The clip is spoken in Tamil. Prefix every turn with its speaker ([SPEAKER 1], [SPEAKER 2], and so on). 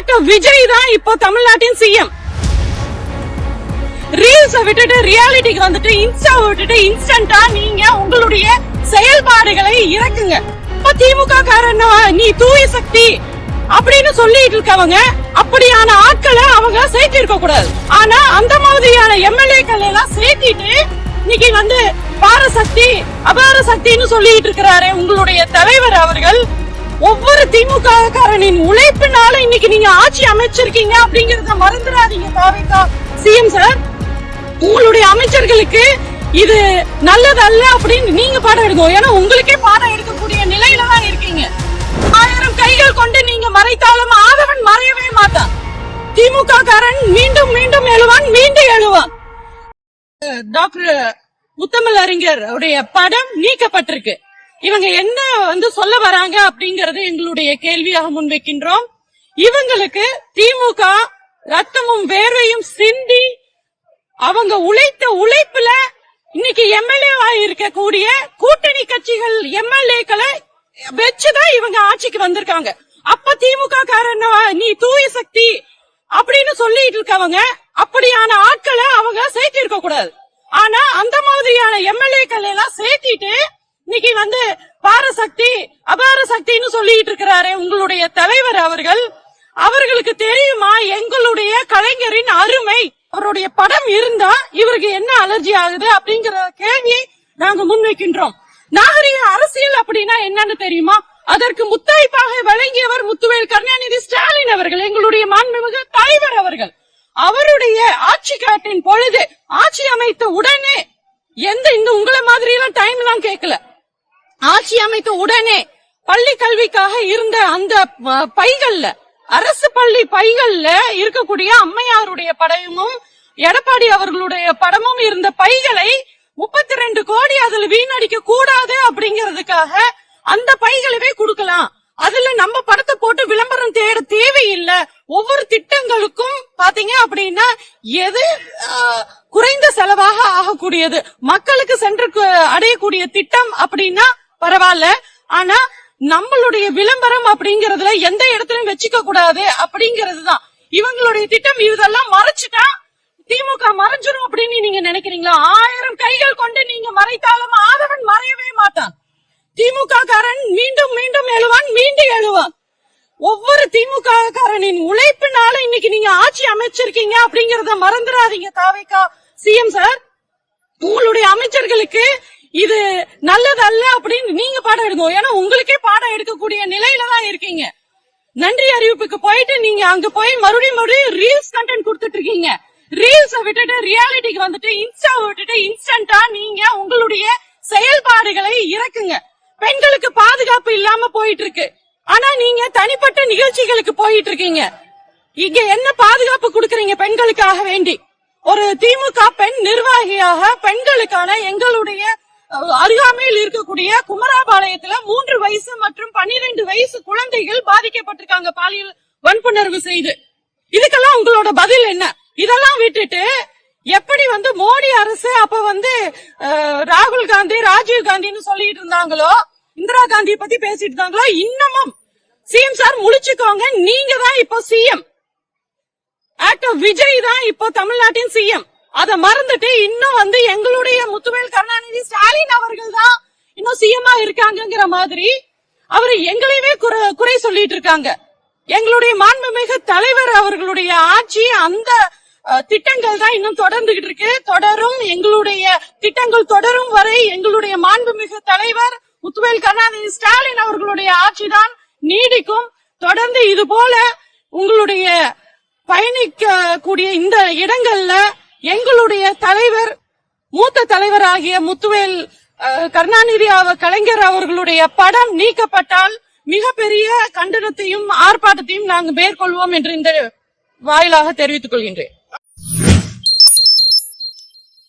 [SPEAKER 1] ஆக்டர் விஜய் தான் இப்போ தமிழ்நாட்டின் சிஎம். ரீல்ஸ் விட்டுட்டு ரியாலிட்டிக்கு வந்துட்டு இன்ஸ்டா விட்டுட்டு இன்ஸ்டன்டா நீங்க உங்களுடைய செயல்பாடுகளை இறக்குங்க. இப்ப திமுக காரன் நீ தூய சக்தி அப்படின்னு சொல்லிட்டு இருக்கவங்க அப்படியான ஆட்களை அவங்க சேர்த்து இருக்க கூடாது. ஆனா அந்த மாதிரியான எம்எல்ஏக்கள் எல்லாம் சேர்த்திட்டு இன்னைக்கு வந்து பாரசக்தி அபார சக்தின்னு சொல்லிட்டு இருக்கிறாரு உங்களுடைய தலைவர் அவர்கள். ஒவ்வொரு திமுக காரனின் உழைப்பினால இன்னைக்கு நீங்க ஆட்சி அமைச்சிருக்கீங்க அப்படிங்கறத மறந்துடாதீங்க. தாவேகா சிஎம் சார், உங்களுடைய அமைச்சர்களுக்கு இது நல்லதல்ல அப்படின்னு நீங்க பாடம் எடுக்கணும். ஏன்னா உங்களுக்கே பாடம் எடுக்கக்கூடிய நிலையில தான் இருக்கீங்க. 1000 கைகள் கொண்டு நீங்க மறைத்தாலும் ஆதவன் மறையவே மாட்டான். திமுக காரன் மீண்டும் மீண்டும் எழுவான், மீண்டும் எழுவான். டாக்டர் முத்தமிழ் அறிஞர் உடைய படம் நீக்கப்பட்டிருக்கு. இவங்க என்ன வந்து சொல்ல வராங்க அப்படிங்கறது எங்களுடைய கேள்வியாக முன்வைக்கின்றோம். இவங்களுக்கு திமுக ரத்தமும் வேர்வையும் சிந்தி அவங்க உழைத்த உழைப்புல இன்னைக்கு எம்எல்ஏ இருக்கக்கூடிய கூட்டணி கட்சிகள் எம்எல்ஏக்களை வச்சுதான் இவங்க ஆட்சிக்கு வந்திருக்காங்க. அப்ப திமுக காரன் நீ தூய சக்தி அப்படின்னு சொல்லிட்டு இருக்கவங்க அப்படியான ஆட்களை அவங்க சேர்த்து இருக்க கூடாது. ஆனா அந்த மாதிரியான எம்எல்ஏக்கள் எல்லாம் சேர்த்திட்டு இன்னைக்கு வந்து பாரசக்தி அபார சக்தின்னு சொல்லிட்டு இருக்கிறாரு உங்களுடைய தலைவர் அவர்கள். அவர்களுக்கு தெரியுமா எங்களுடைய கலைஞரின் அருமை? அவருடைய படம் இருந்தா இவருக்கு என்ன அலர்ஜி ஆகுது அப்படிங்கிற கேள்வியை நாங்க முன்வைக்கின்றோம். நாகரிக அரசியல் அப்படின்னா என்னன்னு தெரியுமா? அதற்கு முத்தாய்ப்பாக வழங்கியவர் முத்துவேல் கருணாநிதி ஸ்டாலின் அவர்கள், எங்களுடைய மாண்புமிகு தலைவர் அவர்கள். அவருடைய ஆட்சி காட்டின் பொழுது ஆட்சி அமைத்த உடனே இந்த உங்களை மாதிரி எல்லாம் டைம் எல்லாம் கேட்கல. ஆட்சி அமைத்த உடனே பள்ளி கல்விக்காக இருந்த அந்த பைகள்ல, அரசு பள்ளி பைகள்ல இருக்கக்கூடிய அம்மையாருடைய படமும் எடப்பாடி அவர்களுடைய படமும் இருந்த பைகளை 32 கோடி அதுல வீணடிக்க கூடாது அப்படிங்கறதுக்காக அந்த பைகளவே கொடுக்கலாம். அதுல நம்ம படத்தை போட்டு விளம்பரம் தேட தேவையில்லை. ஒவ்வொரு திட்டங்களுக்கும் பாத்தீங்க அப்படின்னா எது குறைந்த செலவாக ஆகக்கூடியது, மக்களுக்கு சென்று அடையக்கூடிய திட்டம் அப்படின்னா பரவாயில்ல. ஆனா நம்மளுடைய விளம்பரம் அப்படிங்கறதுல எந்த இடத்துலயும் வச்சுக்க கூடாது அப்படிங்கறது தான் இவங்களுடைய திட்டம். இதெல்லாம் மறைச்சிட்டா திமுக மறைஞ்சிரும் அப்படின்னு நீங்க நினைக்கிறீங்களா? 1000 கைகள் கொண்டு நீங்க மறைத்தாலும் ஆதவன் மறையவே மாட்டான். திமுக காரன் மீண்டும் மீண்டும் எழுவான், மீண்டும் எழுவான். ஒவ்வொரு திமுக காரனின் உழைப்பினால இன்னைக்கு நீங்க ஆட்சி அமைச்சிருக்கீங்க அப்படிங்கறத மறந்துடாதீங்க. தாவேகா சிஎம் சார், உங்களுடைய அமைச்சர்களுக்கு இது நல்லதல்ல அப்படின்னு நீங்க பாடம் எடுக்கணும். ஏன்னா உங்களுக்கே பாடம் எடுக்கக்கூடிய நிலையில தான் இருக்கீங்க. நன்றி அறிவிப்புக்கு போயிட்டு நீங்க அங்க போய் மறுபடியும் ரீல்ஸ் கண்டென்ட் கொடுத்துட்டு இருக்கீங்க. ரீல்ஸ் விட்டுட்டு ரியாலிட்டிக்கு வந்துட்டு இன்ஸ்டா விட்டுட்டு இன்ஸ்டன்டா நீங்க உங்களுடைய செயல்பாடுகளை இறக்குங்க. பெண்களுக்கு பாதுகாப்பு இல்லாம போயிட்டு இருக்கு. ஆனா நீங்க தனிப்பட்ட நிகழ்ச்சிகளுக்கு போயிட்டு இருக்கீங்க. இங்க என்ன பாதுகாப்பு கொடுக்கறீங்க பெண்களுக்காக வேண்டி? ஒரு திமுக பெண் நிர்வாகியாக பெண்களுக்கான எங்களுடைய அருகாமையில் இருக்கக்கூடிய குமராபாளையத்துல 3 வயசு மற்றும் 12 வயசு குழந்தைகள் பாதிக்கப்பட்டிருக்காங்க பாலியல் வன்புணர்வு செய்து. இதுக்கெல்லாம் உங்களோட பதில் என்ன? இதெல்லாம் விட்டுட்டு எப்படி வந்து மோடி அரசு அப்ப வந்து ராகுல் காந்தி ராஜீவ் காந்தின்னு சொல்லிட்டு இருந்தாங்களோ, இந்திரா காந்தியை பத்தி பேசிட்டு இருந்தாங்களோ, இன்னமும் சிஎம் சார் முழிச்சுக்கோங்க. நீங்க தான் இப்போ சிஎம். ஆக்டர் விஜய் தான் இப்போ தமிழ்நாட்டின் சிஎம். அத மறந்துட்டு இன்னும் வந்து எங்களுடைய முத்துவேல் கருணாநிதி ஸ்டாலின் அவர்கள் தான் இன்னும் சிஎம்மா இருக்காங்கிற மாதிரி அவரு எங்களையுமே குறை சொல்லிட்டு இருக்காங்க. எங்களுடைய மாண்புமிகு தலைவர் அவர்களுடைய ஆட்சி அந்த திட்டங்கள் தான் இன்னும் தொடர்ந்துகிட்டு இருக்கு, தொடரும். எங்களுடைய திட்டங்கள் தொடரும் வரை எங்களுடைய மாண்புமிகு தலைவர் முத்துவேல் கருணாநிதி ஸ்டாலின் அவர்களுடைய ஆட்சி தான் நீடிக்கும். தொடர்ந்து இது போல உங்களுடைய பயணிக்க கூடிய இந்த இடங்கள்ல எங்களுடைய தலைவர் மூத்த தலைவராகிய முத்துவேல் கருணாநிதி கலைஞர் அவர்களுடைய படம் நீக்கப்பட்டால் மிகப்பெரிய கண்டனத்தையும் ஆர்ப்பாட்டத்தையும் நாங்கள் மேற்கொள்வோம் என்று இந்த வாயிலாக தெரிவித்துக் கொள்கின்றேன்.